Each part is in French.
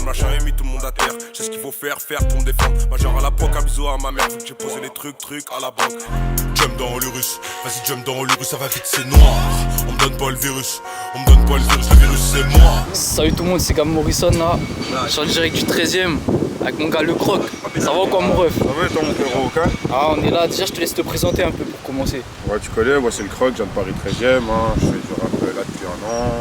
machin et mis tout le monde à terre. Je sais ce qu'il faut faire pour me défendre. Majeur à la poque, un bisou à ma mère. Vu que j'ai posé les trucs à la banque. Jump dans l'urus, vas-y jump dans l'urus, ça va vite, c'est noir. On me donne pas le virus, le virus c'est moi. Salut tout le monde, c'est Gab Morrison là. Je suis en direct du 13ème avec mon gars Le Croc. Ça va ou quoi mon ref? Ça va toi mon frérot, ok? Ah on est là, déjà je te laisse te présenter un peu pour commencer. Ouais tu connais, moi c'est le Croc, je viens de Paris 13ème, hein. Je fais du rap là depuis un an,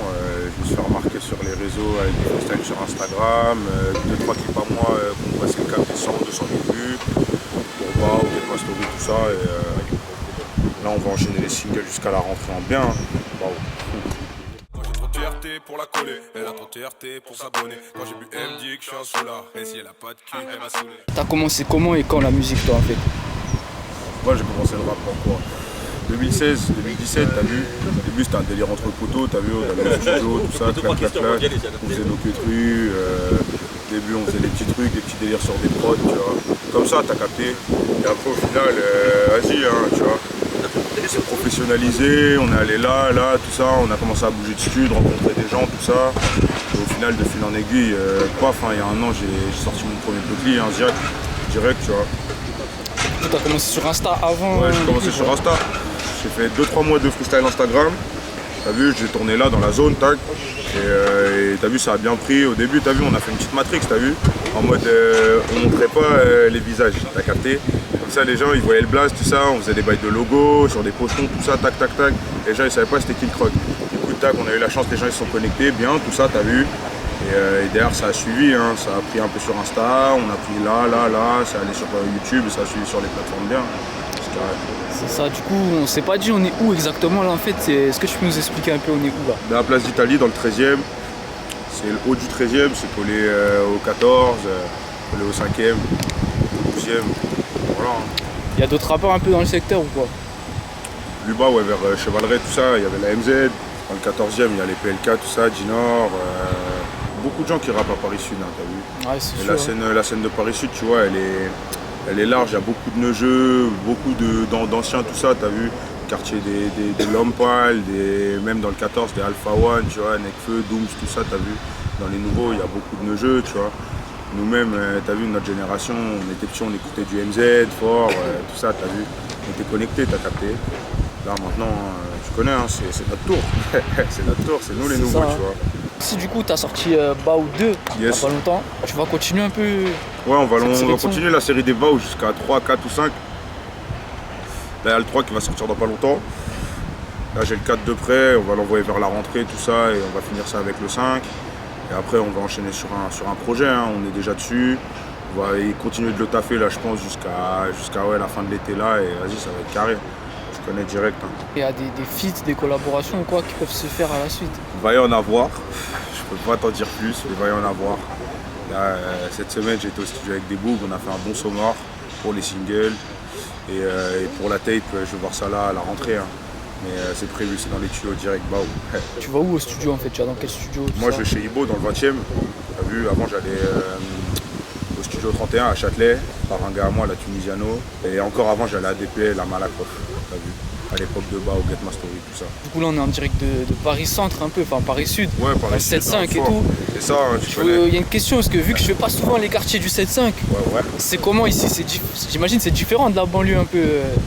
je me suis fait remarquer sur les réseaux avec des freestyles sur Instagram, 2-3 clips à moi qu'on passait le cap des 100, 200 000 vues, pour bas, ou Get My Story, tout ça, et là on va enchaîner les singles jusqu'à la rentrée en bien. Wow. Pour la coller, elle a trop TRT pour s'abonner. Quand j'ai bu, elle me dit que je suis un soulard. Et si elle a pas de cul, elle va saouler. T'as commencé comment et quand la musique toi en fait? Moi j'ai commencé le rap en quoi 2016, 2017, t'as vu? Au début c'était un délire entre poteaux, t'as vu? On allait au studio, tout ça, clac, on faisait nos queues. Au début on faisait des petits trucs, des petits délires sur des prods, tu vois. Comme ça, t'as capté. Et après au final, vas-y, hein, tu vois. C'est professionnalisé, on est allé là, tout ça, on a commencé à bouger de stud, rencontrer des gens, tout ça. Et au final, de fil en aiguille, paf, il y a un an, j'ai sorti mon premier petit, un direct, tu vois. Tu as commencé sur Insta avant? Ouais, j'ai commencé sur Insta. J'ai fait 2-3 mois de freestyle Instagram. T'as vu, j'ai tourné là dans la zone, tac. Et t'as vu, ça a bien pris. Au début, t'as vu, on a fait une petite matrix, t'as vu. En mode, on montrait pas les visages, t'as capté. Comme ça, les gens, ils voyaient le blast, tout ça. On faisait des bails de logo sur des postons, tout ça, tac, tac, tac. Les gens, ils savaient pas c'était qui le Croc. Du coup, tac, on a eu la chance, les gens, ils se sont connectés, bien, tout ça, t'as vu. Et derrière, ça a suivi, hein. Ça a pris un peu sur Insta, on a pris là, ça allait sur YouTube, ça a suivi sur les plateformes bien. C'est ça, du coup, on s'est pas dit on est où exactement là en fait. Est-ce que tu peux nous expliquer un peu on est où là? Dans la place d'Italie, dans le 13e. C'est le haut du 13e, c'est collé au 14, collé au 5e, au 12e. Voilà. Il y a d'autres rappeurs un peu dans le secteur ou quoi? Plus bas, ouais, vers Chevaleret, tout ça, il y avait la MZ. Dans le 14e, il y a les PLK, tout ça, Ginor. Beaucoup de gens qui rappent à Paris Sud, hein, t'as vu. Ouais, c'est et sûr. la scène de Paris Sud, tu vois, elle est large, il y a beaucoup de neugeux, beaucoup d'anciens, tout ça, t'as vu. Quartier des Lompal, même dans le 14, des Alpha One, tu vois, Nekfeu, Dooms, tout ça, t'as vu. Dans les nouveaux, il y a beaucoup de neugeux, tu vois. Nous-mêmes, t'as vu, notre génération, on était petits, on écoutait du MZ, Fort, tout ça, t'as vu. On était connectés, t'as capté. Là, maintenant, tu connais, hein, c'est notre tour. C'est notre tour, c'est nous les nouveaux, tu vois. Si du coup tu as sorti Bao 2 il n'y a pas longtemps, tu vas continuer un peu? Ouais, on va continuer la série des Bao jusqu'à 3, 4 ou 5. Là, il y a le 3 qui va sortir dans pas longtemps. Là, j'ai le 4 de près, on va l'envoyer vers la rentrée, tout ça, et on va finir ça avec le 5. Et après, on va enchaîner sur un projet, hein. On est déjà dessus. On va continuer de le taffer, là, je pense, jusqu'à ouais, la fin de l'été, là, et vas-y, ça va être carré. Je connais direct. Hein. Il y a des feats, des collaborations ou quoi qui peuvent se faire à la suite? Il va y en avoir, je peux pas t'en dire plus, mais il va y en avoir. Là, cette semaine, j'ai été au studio avec des bougs, on a fait un bon sonore pour les singles. Et pour la tape, je vais voir ça là à la rentrée. Hein. Mais c'est prévu, c'est dans les tuyaux direct. Bah, ouais. Tu vas où au studio en fait? Tu vas dans quel studio? Moi je vais chez Ibo dans le 20e. T'as vu, avant j'allais au studio 31 à Châtelet, par un gars à moi, la Tunisiano. Et encore avant j'allais à DPL à Malakoff. T'as vu, à l'époque de Bao, Get My Story, tout ça. Du coup là on est en direct de Paris Centre un peu, enfin Paris Sud. Ouais, Paris Sud. 7-5 et tout. C'est ça, hein, tu connais. Il y a une question, parce que vu que je fais pas souvent les quartiers du 7-5, ouais. C'est comment ici? J'imagine c'est différent de la banlieue un peu,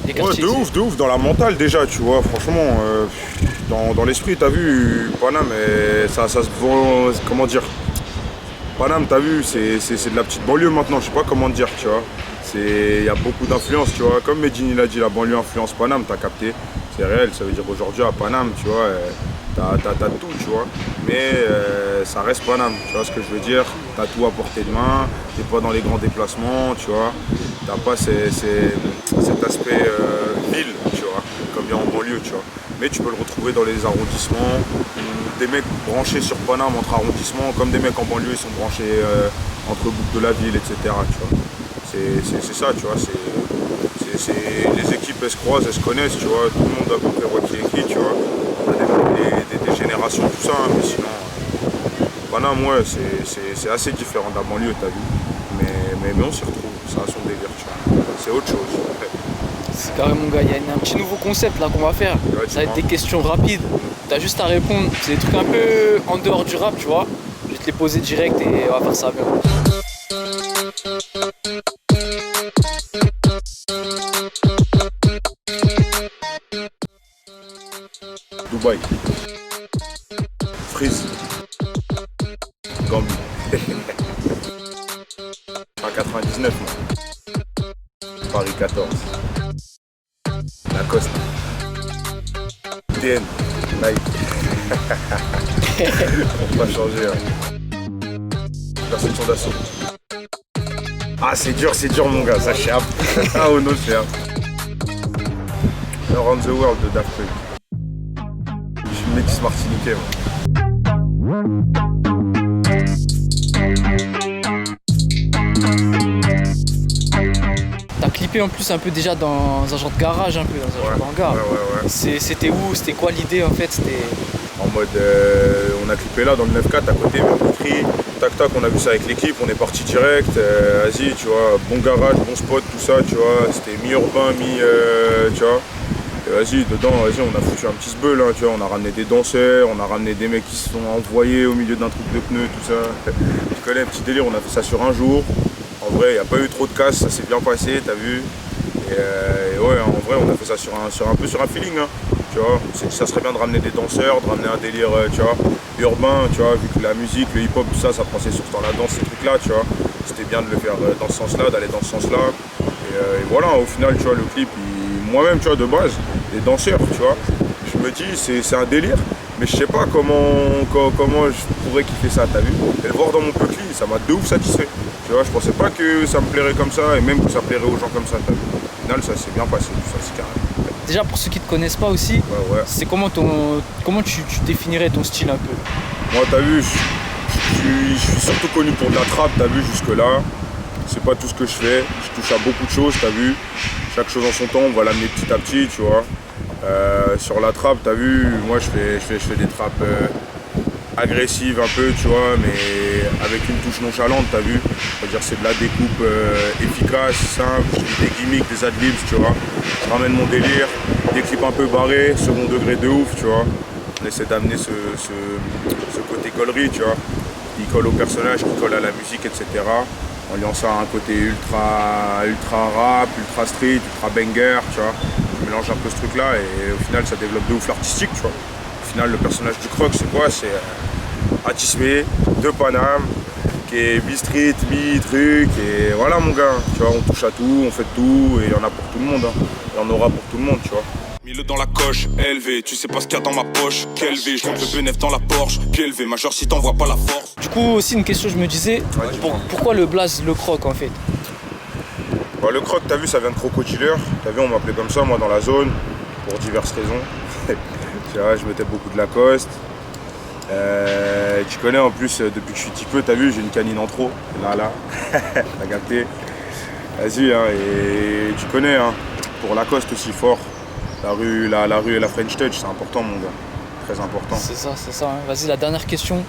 les quartiers. Ouais, de ouf, dans la mentale déjà, tu vois, franchement, dans l'esprit, t'as vu, Paname, ça se vend, comment dire, Paname, t'as vu, c'est de la petite banlieue maintenant, je sais pas comment dire, tu vois. Il y a beaucoup d'influence, tu vois, comme Medine il a dit, la banlieue influence Paname, t'as capté, c'est réel, ça veut dire qu'aujourd'hui à Paname, tu vois, t'as tout, tu vois, mais ça reste Paname, tu vois ce que je veux dire, t'as tout à portée de main, t'es pas dans les grands déplacements, tu vois, t'as pas cet aspect ville, tu vois, comme il y a en banlieue, tu vois, mais tu peux le retrouver dans les arrondissements, des mecs branchés sur Paname entre arrondissements, comme des mecs en banlieue, ils sont branchés entre boucles de la ville, etc., tu vois. C'est ça, tu vois, les équipes elles se croisent, elles se connaissent, tu vois, tout le monde a compris qui est qui, tu vois. On a des générations, tout ça, hein, mais sinon, Paname, ouais, c'est assez différent de la banlieue, t'as vu. Mais on s'y retrouve, ça a son délire, tu vois. C'est autre chose. C'est carrément, gars, il y a un petit nouveau concept là qu'on va faire. Ouais, ça va être des questions rapides. T'as juste à répondre. C'est des trucs un peu en dehors du rap, tu vois. Je vais te les poser direct et on va faire ça bien. Dubaï. Freeze. Gambie. En 99, moi. Paris 14. Lacoste. TN. Nike. On va changer. Hein. Perception d'assaut. Ah, c'est dur mon gars, ça cherche. Ah, oh non, cher. Around the World de Daft Punk. Je suis métis martiniquais, moi. T'as clippé en plus un peu déjà dans un genre de garage, un peu, dans un genre d'hangar. Ouais. C'était où? C'était quoi l'idée en fait? C'était En mode, on a clippé là dans le 9-4 à côté, Mercury. Tac tac, on a vu ça avec l'équipe, on est parti direct. Vas-y, tu vois, bon garage, bon spot, tout ça, tu vois. C'était mi-urbain, tu vois. Et vas-y, dedans, vas-y, on a foutu un petit sbeul, hein, tu vois. On a ramené des danseurs, on a ramené des mecs qui se sont envoyés au milieu d'un truc de pneus, tout ça. Tu connais, un petit délire, on a fait ça sur un jour. En vrai, il n'y a pas eu trop de casse, ça s'est bien passé, t'as vu. Et ouais, en vrai, on a fait ça sur un feeling, hein. Tu vois, ça serait bien de ramener des danseurs, de ramener un délire, tu vois, urbain, tu vois, vu que la musique, le hip-hop, tout ça, ça passait surtout dans la danse, ces trucs-là, tu vois. C'était bien de le faire dans ce sens-là, d'aller dans ce sens-là. Et voilà, au final, tu vois, le clip, moi-même, tu vois, de base, les danseurs, tu vois, je me dis, c'est un délire, mais je sais pas comment je pourrais kiffer ça, t'as vu. Et le voir dans mon petit, ça m'a de ouf satisfait. Tu vois, je pensais pas que ça me plairait comme ça, et même que ça plairait aux gens comme ça, t'as vu. Au final, ça s'est bien passé, tout ça, c'est carré. déjà pour ceux qui te connaissent pas aussi, c'est comment tu définirais ton style un peu? Moi, t'as vu, je suis surtout connu pour de la trappe, t'as vu, jusque-là. C'est pas tout ce que je fais, je touche à beaucoup de choses, t'as vu. Chaque chose en son temps, on va l'amener petit à petit, tu vois. Sur la trappe, t'as vu, moi je fais des trappes agressives un peu, tu vois, mais avec une touche nonchalante, t'as vu. C'est-à-dire c'est de la découpe efficace, simple, je fais des gimmicks, des adlibs, tu vois. Je ramène mon délire, des clips un peu barrés, second degré de ouf, tu vois. On essaie d'amener ce côté gaulerie, tu vois. Qui colle au personnage, qui colle à la musique, etc. En liant ça à un côté ultra rap, ultra street, ultra banger, tu vois. Je mélange un peu ce truc-là et au final ça développe de ouf l'artistique, tu vois. Au final le personnage du Croc c'est quoi? C'est Atismé de Paname, qui est bi-street, bi-truc et voilà mon gars. Tu vois, on touche à tout, on fait de tout et il y en a pour tout le monde. Hein. Il y en aura pour tout le monde, tu vois. Mille dans la coche, élevé, tu sais pas ce qu'il y a dans ma poche. Qu'élevé, je compte le bénéf dans la Porsche. Qu'élevé, majeur si t'en vois pas la force. Du coup, aussi une question, je me disais, pourquoi le blaze, le Croc en fait? Bah, le Croc, t'as vu, ça vient de crocodileur. T'as vu, on m'appelait comme ça, moi, dans la zone, pour diverses raisons. Tu vois, je mettais beaucoup de Lacoste. Tu connais en plus, depuis que je suis petit peu, t'as vu, j'ai une canine en trop. Là, t'as capté. Vas-y, hein, et tu connais, hein, pour Lacoste aussi fort. La rue et la French Touch, c'est important mon gars, très important. C'est ça. Hein. Vas-y, la dernière question.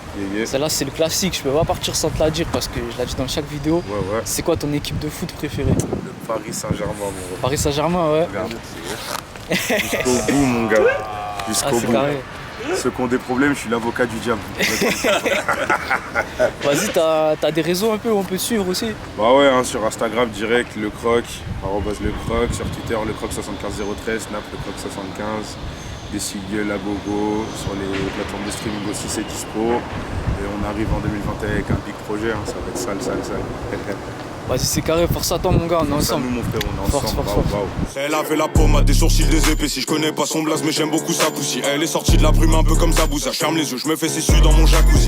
Celle-là, c'est le classique. Je peux pas partir sans te la dire parce que je l'ai dit dans chaque vidéo. Ouais. C'est quoi ton équipe de foot préférée? Le Paris Saint-Germain, mon gars. Paris Saint-Germain, ouais. Regarde. Jusqu'au bout, mon gars. Jusqu'au bout. Carré. Ceux qui ont des problèmes, je suis l'avocat du diable. Vas-y, t'as des réseaux un peu où on peut te suivre aussi? Bah ouais, hein, sur Instagram direct, le Croc, @lecroc, sur Twitter, le Croc 75013, Snap, le Croc 75, des singles à gogo, sur les plateformes de streaming aussi, c'est dispo. Et on arrive en 2021 avec un big projet, hein, ça va être sale. Vas-y, c'est carré, force à toi mon gars, on est ensemble. Nous mon frère, on est ensemble. Force. Elle avait la pommade, des sourcils, des épées. Si je connais pas son blaze, mais j'aime beaucoup sa poussie. Elle est sortie de la brume un peu comme Zabouza. Je ferme les yeux, je me fais ses dans mon jacuzzi.